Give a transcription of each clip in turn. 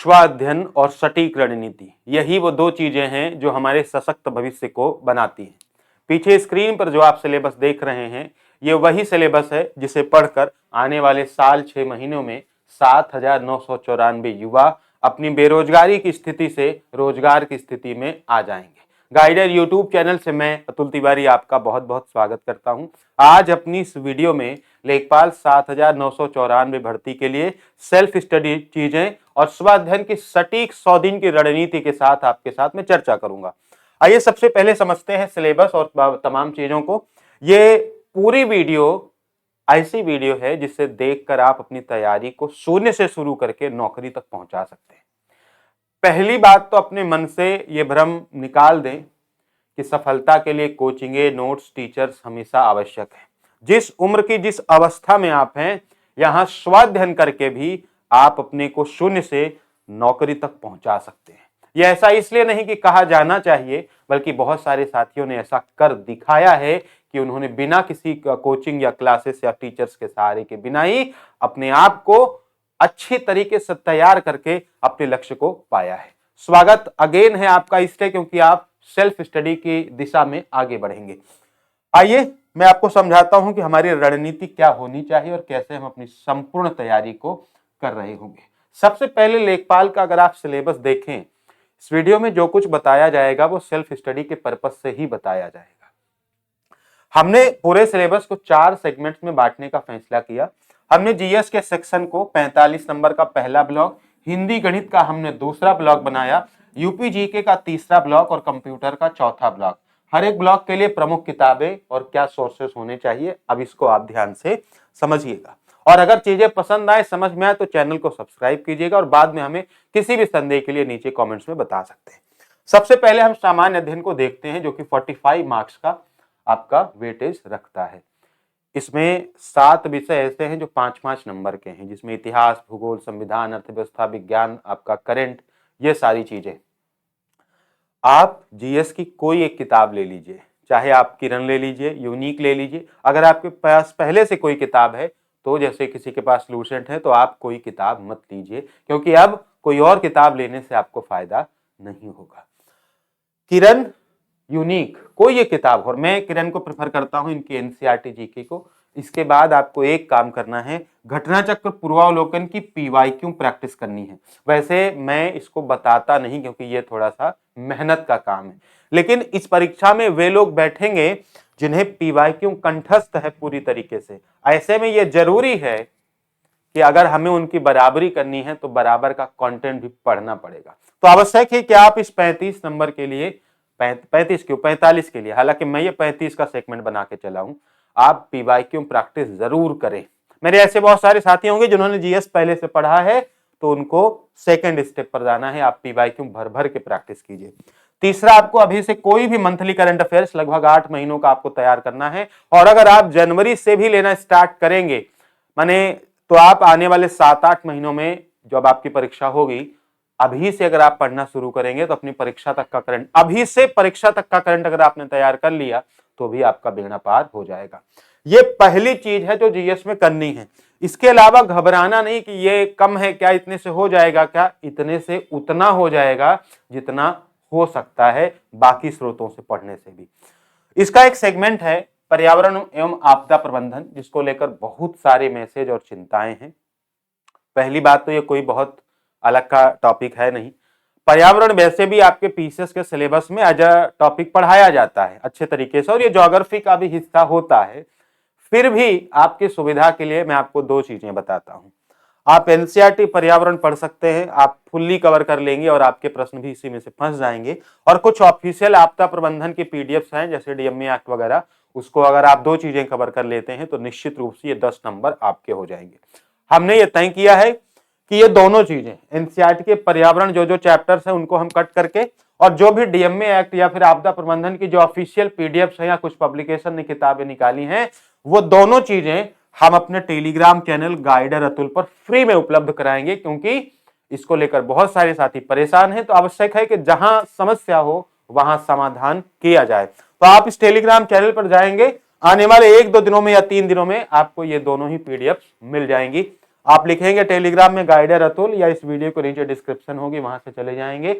स्वाध्ययन और सटीक रणनीति, यही वो दो चीजें हैं जो हमारे सशक्त भविष्य को बनाती हैं। पीछे स्क्रीन पर जो आप सिलेबस देख रहे हैं, ये वही सिलेबस है जिसे पढ़कर आने वाले साल 6 महीनों में 7,994 युवा अपनी बेरोजगारी की स्थिति से रोजगार की स्थिति में आ जाएंगे। गाइडर यूट्यूब चैनल से मैं अतुल तिवारी आपका बहुत बहुत स्वागत करता हूं। आज अपनी इस वीडियो में लेखपाल 7,994 भर्ती के लिए सेल्फ स्टडी चीजें और स्वाध्ययन की सटीक 100 दिन की रणनीति के साथ आपके साथ में चर्चा करूंगा। आइए सबसे पहले समझते हैं सिलेबस और तमाम चीजों को। ये पूरी वीडियो ऐसी वीडियो है जिसे देखकर आप अपनी तैयारी को शून्य से शुरू करके नौकरी तक पहुंचा सकते हैं। पहली बात तो अपने मन से ये भ्रम निकाल दें कि सफलता के लिए कोचिंगे, नोट्स, टीचर्स हमेशा आवश्यक है। जिस उम्र की जिस अवस्था में आप हैं, यहां स्वाध्ययन करके भी आप अपने को शून्य से नौकरी तक पहुंचा सकते हैं। यह ऐसा इसलिए नहीं कि कहा जाना चाहिए, बल्कि बहुत सारे साथियों ने ऐसा कर दिखाया है कि उन्होंने बिना किसी कोचिंग या क्लासेस या टीचर्स के सहारे के बिना ही अपने आप को अच्छी तरीके से तैयार करके अपने लक्ष्य को पाया है। स्वागत अगेन है आपका इसलिए क्योंकि आप सेल्फ स्टडी की दिशा में आगे बढ़ेंगे। आइए मैं आपको समझाता हूं कि हमारी रणनीति क्या होनी चाहिए और कैसे हम अपनी संपूर्ण तैयारी को कर रहे होंगे। सबसे पहले लेखपाल का अगर आप सिलेबस देखें, इस वीडियो में जो कुछ बताया जाएगा वो सेल्फ स्टडी के पर्पस से ही बताया जाएगा। हमने पूरे सिलेबस को 4 सेगमेंट्स में बांटने का फैसला किया। हमने जीएस के सेक्शन को 45 नंबर का पहला ब्लॉक, हिंदी गणित का हमने दूसरा ब्लॉक बनाया, यूपी जीके का तीसरा ब्लॉक और कंप्यूटर का चौथा ब्लॉक। हर एक ब्लॉक के लिए प्रमुख किताबें और क्या सोर्सेस होने चाहिए, अब इसको आप ध्यान से समझिएगा। और अगर चीजें पसंद आए, समझ में आए तो चैनल को सब्सक्राइब कीजिएगा और बाद में हमें किसी भी संदेह के लिए नीचे कमेंट्स में बता सकते हैं। सबसे पहले हम सामान्य अध्ययन को देखते हैं जो कि 45 मार्क्स का आपका वेटेज रखता है। इसमें 7 विषय ऐसे हैं जो 5-5 नंबर के हैं, जिसमें इतिहास, भूगोल, संविधान, अर्थव्यवस्था, विज्ञान, आपका करंट, ये सारी चीजें। आप जीएस की कोई एक किताब ले लीजिए, चाहे आप किरण ले लीजिए, यूनिक ले लीजिए। अगर आपके पास पहले से कोई किताब है तो जैसे किसी के पास लूसेंट है तो आप कोई किताब मत लीजिए, क्योंकि अब कोई और किताब लेने से आपको फायदा नहीं होगा। किरण, यूनिक, कोई ये किताब, और मैं किरण को प्रेफर करता हूं इनकी एनसीईआरटी जीके को। इसके बाद आपको एक काम करना है, घटना चक्र पूर्वावलोकन की पीवाईक्यू प्रैक्टिस करनी है। वैसे मैं इसको बताता नहीं क्योंकि ये थोड़ा सा मेहनत का काम है, लेकिन इस परीक्षा में वे लोग बैठेंगे जिन्हें पीवाईक्यू कंठस्थ है पूरी तरीके से। ऐसे में यह जरूरी है कि अगर हमें उनकी बराबरी करनी है तो बराबर का कंटेंट भी पढ़ना पड़ेगा। तो आवश्यक है कि आप इस 35 नंबर के लिए 45 के लिए, हालांकि मैं ये 35 का सेगमेंट बना के चला हूं, आप पीवाईक्यू प्रैक्टिस जरूर करें। मेरे ऐसे बहुत सारे साथी होंगे जिन्होंने जीएस पहले से पढ़ा है, तो उनको सेकंड स्टेप पर जाना है। आप पीवाईक्यू भर भर के प्रैक्टिस कीजिए। तीसरा, आपको अभी से कोई भी मंथली करंट अफेयर्स लगभग 8 महीनों का आपको तैयार करना है। और अगर आप जनवरी से भी लेना स्टार्ट करेंगे माने, तो आप आने वाले 7-8 महीनों में जब आपकी परीक्षा होगी, अभी से अगर आप पढ़ना शुरू करेंगे तो अपनी परीक्षा तक का करंट, अभी से परीक्षा तक का करंट अगर आपने तैयार कर लिया तो भी आपका बेड़ा पार हो जाएगा। ये पहली चीज है जो जीएस में करनी है। इसके अलावा घबराना नहीं कि ये कम है क्या, इतने से हो जाएगा क्या, इतने से उतना हो जाएगा जितना हो सकता है बाकी स्रोतों से पढ़ने से भी। इसका एक सेगमेंट है पर्यावरण एवं आपदा प्रबंधन, जिसको लेकर बहुत सारे मैसेज और चिंताएं हैं। पहली बात तो ये कोई बहुत अलग का टॉपिक है नहीं। पर्यावरण वैसे भी आपके पीसीएस के सिलेबस में एज अ टॉपिक पढ़ाया जाता है अच्छे तरीके से, और ये ज्योग्राफी का भी हिस्सा होता है। फिर भी आपकी सुविधा के लिए मैं आपको 2 चीजें बताता हूं। आप एनसीईआरटी पर्यावरण पढ़ सकते हैं, आप फुल्ली कवर कर लेंगे और आपके प्रश्न भी इसी में से फंस जाएंगे। और कुछ ऑफिशियल आपदा प्रबंधन की पीडीएफ्स हैं जैसे डीएमए एक्ट वगैरह, उसको अगर आप 2 चीजें कवर कर लेते हैं तो निश्चित रूप से ये 10 नंबर आपके हो जाएंगे। हमने ये तय किया है कि ये दोनों चीजें, एनसीईआरटी के पर्यावरण जो चैप्टर्स हैं उनको हम कट करके, और जो भी डीएमए एक्ट या फिर आपदा प्रबंधन की जो ऑफिशियल पीडीएफ्स हैं या कुछ पब्लिकेशन ने किताबें निकाली हैं, वो दोनों चीजें हम अपने टेलीग्राम चैनल गाइडर अतुल पर फ्री में उपलब्ध कराएंगे, क्योंकि इसको लेकर बहुत सारे साथी परेशान हैं। तो आवश्यक है कि जहां समस्या हो वहां समाधान किया जाए। तो आप इस टेलीग्राम चैनल पर जाएंगे, आने वाले 1-2 दिनों में या 3 दिनों में आपको ये दोनों ही पीडीएफ मिल जाएंगी। आप लिखेंगे टेलीग्राम में गाइडर अतुल, या इस वीडियो को नीचे डिस्क्रिप्शन होगी वहां से चले जाएंगे,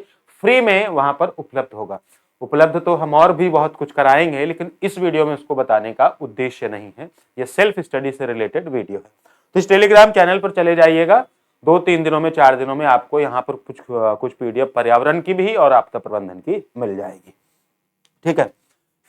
फ्री में वहां पर उपलब्ध होगा। उपलब्ध तो हम और भी बहुत कुछ कराएंगे, लेकिन इस वीडियो में उसको बताने का उद्देश्य नहीं है, यह सेल्फ स्टडी से रिलेटेड वीडियो है। तो इस टेलीग्राम चैनल पर चले जाइएगा, 2-3 दिनों में 4 दिनों में आपको यहाँ पर कुछ पीडीएफ पर्यावरण की भी और आपदा प्रबंधन की मिल जाएगी। ठीक है,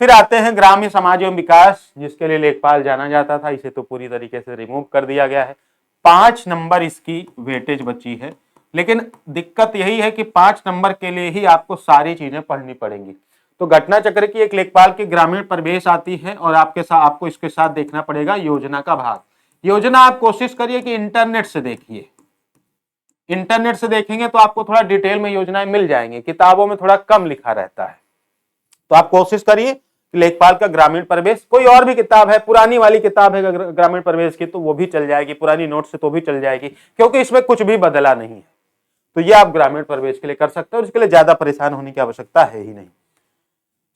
फिर आते हैं ग्राम्य समाज एवं विकास, जिसके लिए लेखपाल जाना जाता था, इसे तो पूरी तरीके से रिमूव कर दिया गया है। 5 नंबर इसकी वेटेज बची है, लेकिन दिक्कत यही है कि 5 नंबर के लिए ही आपको सारी चीजें पढ़नी पड़ेंगी। तो घटना चक्र की एक लेखपाल की ग्रामीण परिवेश आती है, और आपको इसके साथ देखना पड़ेगा योजना का भाग। योजना आप कोशिश करिए कि इंटरनेट से देखिए, इंटरनेट से देखेंगे तो आपको थोड़ा डिटेल में योजनाएं मिल जाएंगी, किताबों में थोड़ा कम लिखा रहता है। तो आप कोशिश करिए लेखपाल का ग्रामीण परिवेश, कोई और भी किताब है, पुरानी वाली किताब है ग्रामीण परिवेश की, तो वो भी चल जाएगी, पुरानी नोट से तो भी चल जाएगी, क्योंकि इसमें कुछ भी बदला नहीं है। तो ये आप ग्रामीण परिवेश के लिए कर सकते हो, इसके लिए ज्यादा परेशान होने की आवश्यकता है ही नहीं।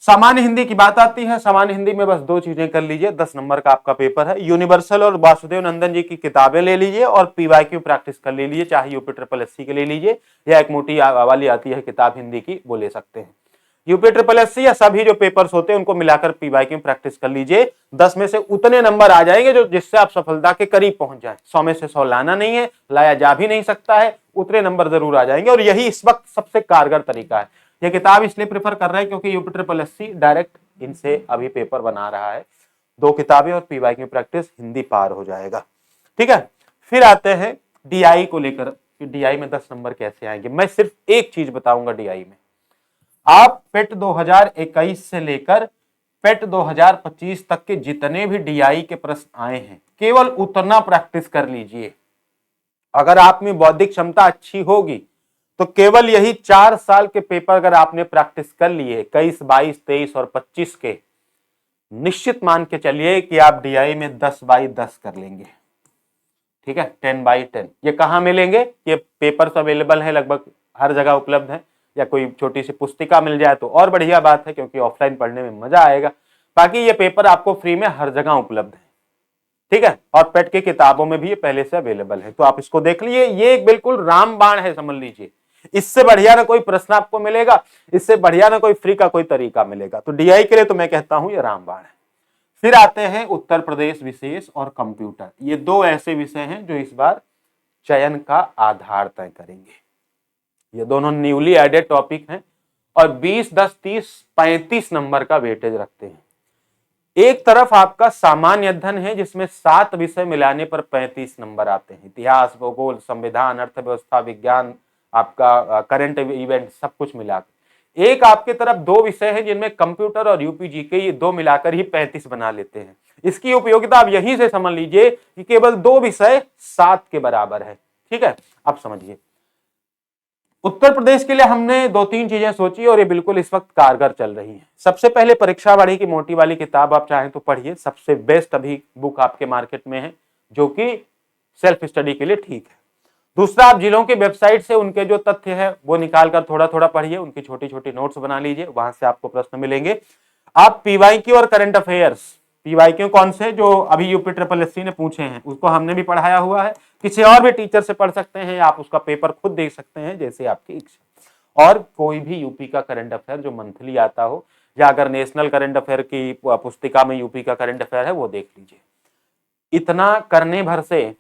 सामान्य हिंदी की बात आती है, सामान्य हिंदी में बस 2 चीजें कर लीजिए, 10 नंबर का आपका पेपर है। यूनिवर्सल और वासुदेव नंदन जी की किताबें ले लीजिए और पीवाईक्यू प्रैक्टिस कर लीजिए, चाहे यूपी ट्रिपल एससी के ले लीजिए, या एक मोटी वाली आती है किताब हिंदी की, वो ले सकते हैं। यूपी ट्रिपल एससी या सभी जो पेपर्स होते हैं उनको मिलाकर पीवाईक्यू प्रैक्टिस कर लीजिए, 10 में से उतने नंबर आ जाएंगे जो जिससे आप सफलता के करीब पहुंच जाए। 100 में से 100 लाना नहीं है, लाया जा भी नहीं सकता है, उतने नंबर जरूर आ जाएंगे, और यही इस वक्त सबसे कारगर तरीका है। यह किताब इसलिए प्रेफर कर रहे हैं क्योंकि यूपी ट्रिपल एससी डायरेक्ट इनसे अभी पेपर बना रहा है, 2 किताबें और पीवाईक्यू प्रैक्टिस, हिंदी पार हो जाएगा। ठीक है, फिर आते हैं डीआई को लेकर कि डीआई में 10 नंबर कैसे आएंगे। मैं सिर्फ एक चीज बताऊंगा डीआई में, आप पेट 2021 से लेकर पेट 2025 तक के जितने भी डीआई के प्रश्न आए हैं, केवल उतना प्रैक्टिस कर लीजिए। अगर आप में बौद्धिक क्षमता अच्छी होगी तो केवल यही 4 साल के पेपर अगर आपने प्रैक्टिस कर लिए, 21, 22, 23 और 25 के, निश्चित मान के चलिए कि आप डीआई में 10/10 कर लेंगे। ठीक है, 10/10। ये कहाँ मिलेंगे? ये पेपर्स अवेलेबल है, लगभग हर जगह उपलब्ध है, या कोई छोटी सी पुस्तिका मिल जाए तो और बढ़िया बात है, क्योंकि ऑफलाइन पढ़ने में मजा आएगा। बाकी ये पेपर आपको फ्री में हर जगह उपलब्ध है। ठीक है, और पेट की किताबों में भी ये पहले से अवेलेबल है, तो आप इसको देख लीजिए। ये एक बिल्कुल रामबाण है, समझ लीजिए। इससे बढ़िया ना कोई प्रश्न आपको मिलेगा, इससे बढ़िया ना कोई फ्री का कोई तरीका मिलेगा। तो डीआई के लिए तो मैं कहता हूं ये रामबाण है। फिर आते हैं उत्तर प्रदेश विशेष और कंप्यूटर। ये 2 ऐसे विषय हैं जो इस बार चयन का आधार तय करेंगे। ये दोनों न्यूली एडेड टॉपिक हैं और 20, 10, 30, 35 नंबर का वेटेज रखते हैं। एक तरफ आपका सामान्य अध्ययन है जिसमें 7 विषय मिलाने पर 35 नंबर आते हैं, इतिहास, भूगोल, संविधान, अर्थव्यवस्था, विज्ञान, आपका करंट इवेंट, सब कुछ मिलाकर। एक आपके तरफ 2 विषय हैं जिनमें कंप्यूटर और यूपीजीके, ये 2 मिलाकर ही 35 बना लेते हैं। इसकी उपयोगिता आप यहीं से समझ लीजिए कि केवल 2 विषय 7 के बराबर है। ठीक है, अब समझिए उत्तर प्रदेश के लिए हमने 2-3 चीजें सोची और ये बिल्कुल इस वक्त कारगर चल रही हैं। सबसे पहले परीक्षा वाणी की मोटी वाली किताब आप चाहें तो पढ़िए, सबसे बेस्ट अभी बुक आपके मार्केट में है, जो कि सेल्फ स्टडी के लिए ठीक है। दूसरा, आप जिलों के वेबसाइट से उनके जो तथ्य है वो निकाल कर थोड़ा थोड़ा पढ़िए, उनकी छोटी छोटी नोट्स बना लीजिए, वहां से आपको प्रश्न मिलेंगे। आप पीवाईक्यू और करंट अफेयर्स, पीवाईक्यू कौन से जो अभी यूपी ट्रिपल एससी ने पूछे हैं उसको हमने भी पढ़ाया हुआ है, किसी और भी टीचर से पढ़ सकते हैं, आप उसका पेपर खुद देख सकते हैं जैसे आपकी इच्छा। और कोई भी यूपी का करंट अफेयर जो मंथली आता हो, या अगर नेशनल करंट अफेयर की पुस्तिका में यूपी का करंट अफेयर है वो देख लीजिए। इतना करने भर से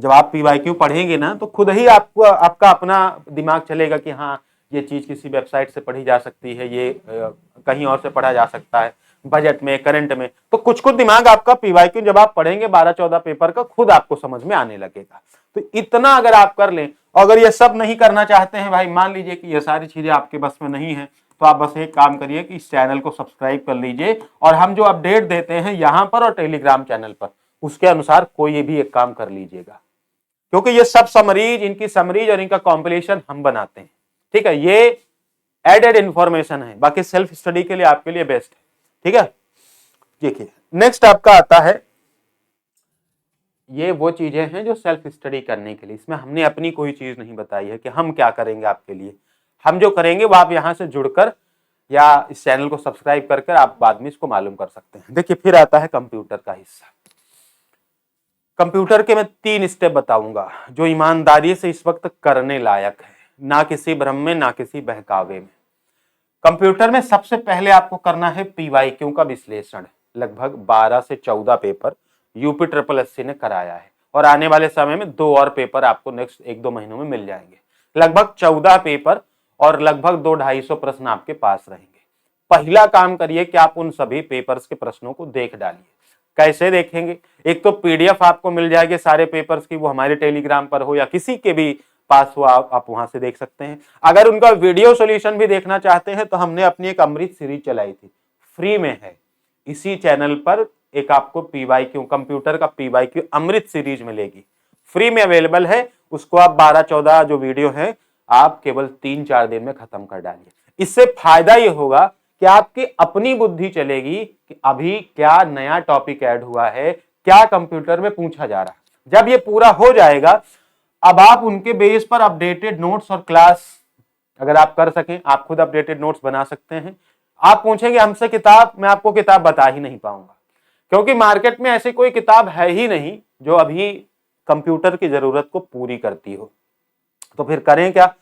जब आप पीवाईक्यू पढ़ेंगे ना तो खुद ही आपको आपका अपना दिमाग चलेगा कि हाँ ये चीज किसी वेबसाइट से पढ़ी जा सकती है, ये कहीं और से पढ़ा जा सकता है, बजट में, करंट में। तो कुछ कुछ दिमाग आपका पीवाईक्यू जब आप पढ़ेंगे 12-14 पेपर का, खुद आपको समझ में आने लगेगा। तो इतना अगर आप कर लें, अगर ये सब नहीं करना चाहते हैं भाई, मान लीजिए कि ये सारी चीजें आपके बस में नहीं है, तो आप बस एक काम करिए कि इस चैनल को सब्सक्राइब कर लीजिए, और हम जो अपडेट देते हैं यहाँ पर और टेलीग्राम चैनल पर, उसके अनुसार कोई भी एक काम कर लीजिएगा, क्योंकि ये सब समरीज, इनकी समरीज और इनका कॉम्पिलेशन हम बनाते हैं। ठीक है, ये एडेड इंफॉर्मेशन है, बाकी सेल्फ स्टडी के लिए आपके लिए बेस्ट है। ठीक है, देखिए नेक्स्ट आपका आता है, ये वो चीजें हैं जो सेल्फ स्टडी करने के लिए, इसमें हमने अपनी कोई चीज नहीं बताई है कि हम क्या करेंगे आपके लिए। हम जो करेंगे वो आप यहां से जुड़कर या इस चैनल को सब्सक्राइब करके आप बाद में इसको मालूम कर सकते हैं। देखिए फिर आता है कंप्यूटर का हिस्सा। कंप्यूटर के मैं 3 स्टेप बताऊंगा जो ईमानदारी से इस वक्त करने लायक है, ना किसी भ्रम में ना किसी बहकावे में। कंप्यूटर में सबसे पहले आपको करना है पीवाईक्यू का विश्लेषण। लगभग 12 से 14 पेपर यूपी ट्रिपल एससी ने कराया है और आने वाले समय में 2 और पेपर आपको नेक्स्ट 1-2 महीनों में मिल जाएंगे। लगभग 14 पेपर और लगभग 200-250 प्रश्न आपके पास रहेंगे। पहला काम करिए कि आप उन सभी पेपर्स के प्रश्नों को देख डालिए। कैसे देखेंगे? एक तो पीडीएफ आपको मिल जाएगी सारे पेपर्स की, वो हमारे टेलीग्राम पर हो या किसी के भी पास हो, आप वहां से देख सकते हैं। अगर उनका वीडियो सॉल्यूशन भी देखना चाहते हैं तो हमने अपनी एक अमृत सीरीज चलाई थी, फ्री में है इसी चैनल पर। एक आपको पीवाईक्यू, कंप्यूटर का पीवाईक्यू अमृत सीरीज मिलेगी, फ्री में अवेलेबल है। उसको आप 12-14 जो वीडियो है आप केवल 3-4 दिन में खत्म कर डालिए। इससे फायदा ये होगा कि आपकी अपनी बुद्धि चलेगी कि अभी क्या नया टॉपिक ऐड हुआ है, क्या कंप्यूटर में पूछा जा रहा है। जब ये पूरा हो जाएगा, अब आप उनके बेस पर अपडेटेड नोट्स और क्लास अगर आप कर सकें, आप खुद अपडेटेड नोट्स बना सकते हैं। आप पूछेंगे हमसे किताब, मैं आपको किताब बता ही नहीं पाऊंगा, क्योंकि मार्केट में ऐसी कोई किताब है ही नहीं जो अभी कंप्यूटर की जरूरत को पूरी करती हो। तो फिर करें क्या?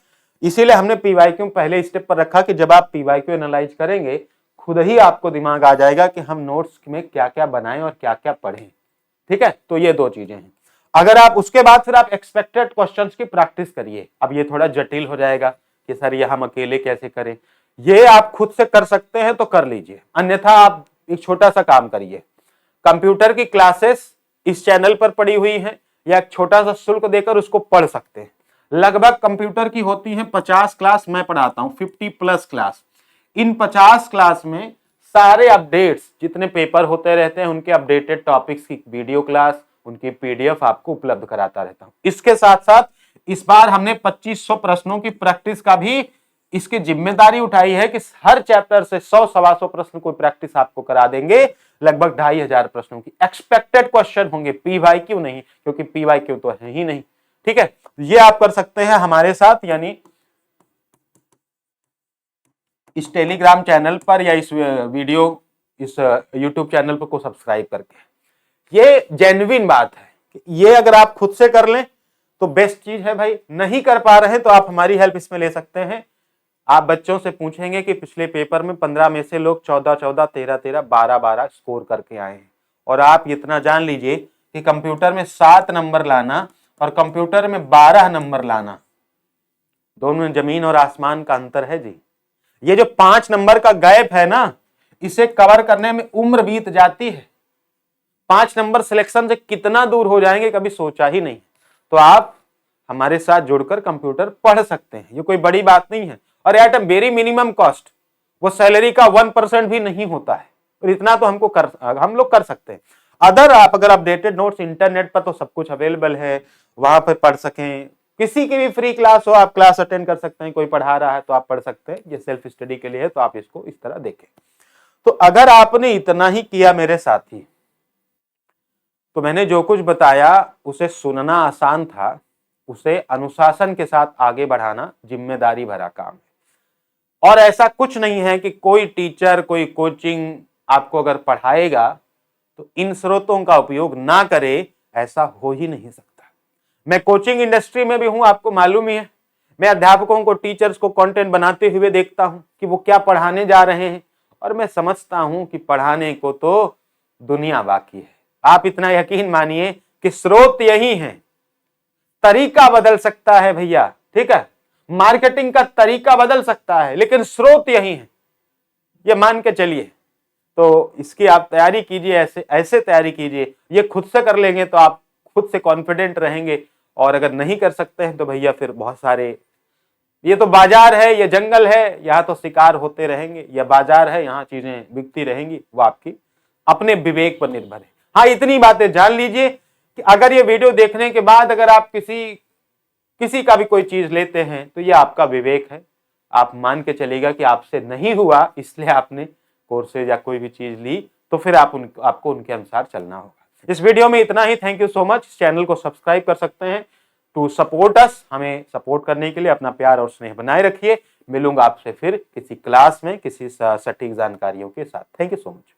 इसीलिए हमने पीवाईक्यू पहले स्टेप पर रखा कि जब आप पीवाईक्यू एनालाइज करेंगे, खुद ही आपको दिमाग आ जाएगा कि हम नोट्स में क्या क्या बनाएं और क्या क्या पढ़ें। ठीक है, तो ये 2 चीजें हैं। अगर आप उसके बाद फिर आप एक्सपेक्टेड क्वेश्चंस की प्रैक्टिस करिए। अब ये थोड़ा जटिल हो जाएगा कि सर ये हम अकेले कैसे करें। ये आप खुद से कर सकते हैं तो कर लीजिए, अन्यथा आप एक छोटा सा काम करिए। कंप्यूटर की क्लासेस इस चैनल पर पड़ी हुई हैं, या एक छोटा सा शुल्क देकर उसको पढ़ सकते हैं। लगभग कंप्यूटर की होती हैं 50 क्लास, मैं पढ़ाता हूं 50+ क्लास। इन 50 क्लास में सारे अपडेट्स जितने पेपर होते रहते हैं उनके अपडेटेड टॉपिक्स की वीडियो क्लास, उनकी पीडीएफ आपको उपलब्ध कराता रहता हूं। इसके साथ साथ इस बार हमने 2500 प्रश्नों की प्रैक्टिस का भी इसकी जिम्मेदारी उठाई है कि हर चैप्टर से 100-125 प्रश्न कोई प्रैक्टिस आपको करा देंगे। लगभग 2500 प्रश्नों की एक्सपेक्टेड क्वेश्चन होंगे, पीवाईक्यू नहीं, क्योंकि पीवाईक्यू तो है ही नहीं। ठीक है, ये आप कर सकते हैं हमारे साथ, यानी इस टेलीग्राम चैनल पर या इस वीडियो इस यूट्यूब चैनल पर को सब्सक्राइब करके। ये जेन्युइन बात है कि ये अगर आप खुद से कर लें तो बेस्ट चीज है भाई। नहीं कर पा रहे हैं तो आप हमारी हेल्प इसमें ले सकते हैं। आप बच्चों से पूछेंगे कि पिछले पेपर में 15 में से लोग 14-14, 13-13, 12-12 स्कोर करके आए हैं, और आप इतना जान लीजिए कि कंप्यूटर में 7 नंबर लाना और कंप्यूटर में 12 नंबर लाना, दोनों में जमीन और आसमान का अंतर है जी। ये जो 5 नंबर का गैप है ना, इसे कवर करने में उम्र बीत जाती है। 5 नंबर सिलेक्शन से कितना दूर हो जाएंगे कभी सोचा ही नहीं। तो आप हमारे साथ जुड़कर कंप्यूटर पढ़ सकते हैं, ये कोई बड़ी बात नहीं है। और at a very minimum cost, वो सैलरी का 1% भी नहीं होता है, और इतना तो हम लोग कर सकते हैं। आप अगर अपडेटेड नोट्स इंटरनेट पर तो सब कुछ अवेलेबल है, वहां पर पढ़ सकें। किसी की भी फ्री क्लास हो, आप क्लास अटेंड कर सकते हैं, कोई पढ़ा रहा है तो आप पढ़ सकते हैं। ये सेल्फ स्टडी के लिए है, तो आप इसको इस तरह देखें। तो अगर आपने इतना ही किया मेरे साथी, तो मैंने जो कुछ बताया उसे सुनना आसान था, उसे अनुशासन के साथ आगे बढ़ाना जिम्मेदारी भरा काम है। और ऐसा कुछ नहीं है कि कोई टीचर, कोई कोचिंग आपको अगर पढ़ाएगा तो इन स्रोतों का उपयोग ना करे, ऐसा हो ही नहीं सकता। मैं कोचिंग इंडस्ट्री में भी हूं, आपको मालूम ही है। मैं अध्यापकों को, टीचर्स को कंटेंट बनाते हुए देखता हूं कि वो क्या पढ़ाने जा रहे हैं, और मैं समझता हूं कि पढ़ाने को तो दुनिया बाकी है। आप इतना यकीन मानिए कि स्रोत यही है, तरीका बदल सकता है भैया, ठीक है, मार्केटिंग का तरीका बदल सकता है, लेकिन स्रोत यही है, ये मान के चलिए। तो इसकी आप तैयारी कीजिए, ऐसे तैयारी कीजिए। ये खुद से कर लेंगे तो आप खुद से कॉन्फिडेंट रहेंगे, और अगर नहीं कर सकते हैं तो भैया फिर बहुत सारे, ये तो बाजार है, ये जंगल है, यहाँ तो शिकार होते रहेंगे, या बाजार है यहाँ चीजें बिकती रहेंगी, वो आपकी अपने विवेक पर निर्भर है। हाँ, इतनी बातें जान लीजिए कि अगर ये वीडियो देखने के बाद अगर आप किसी का भी कोई चीज लेते हैं तो ये आपका विवेक है। आप मान के चलेगा कि आपसे नहीं हुआ इसलिए आपने कोर्सेज या कोई भी चीज ली, तो फिर आपको उनके अनुसार चलना होगा। इस वीडियो में इतना ही। Thank you so much. Channel को सब्सक्राइब कर सकते हैं टू सपोर्ट अस। हमें सपोर्ट करने के लिए अपना प्यार और स्नेह बनाए रखिए। मिलूंगा आपसे फिर किसी क्लास में किसी सटीक जानकारियों के साथ। Thank you so much.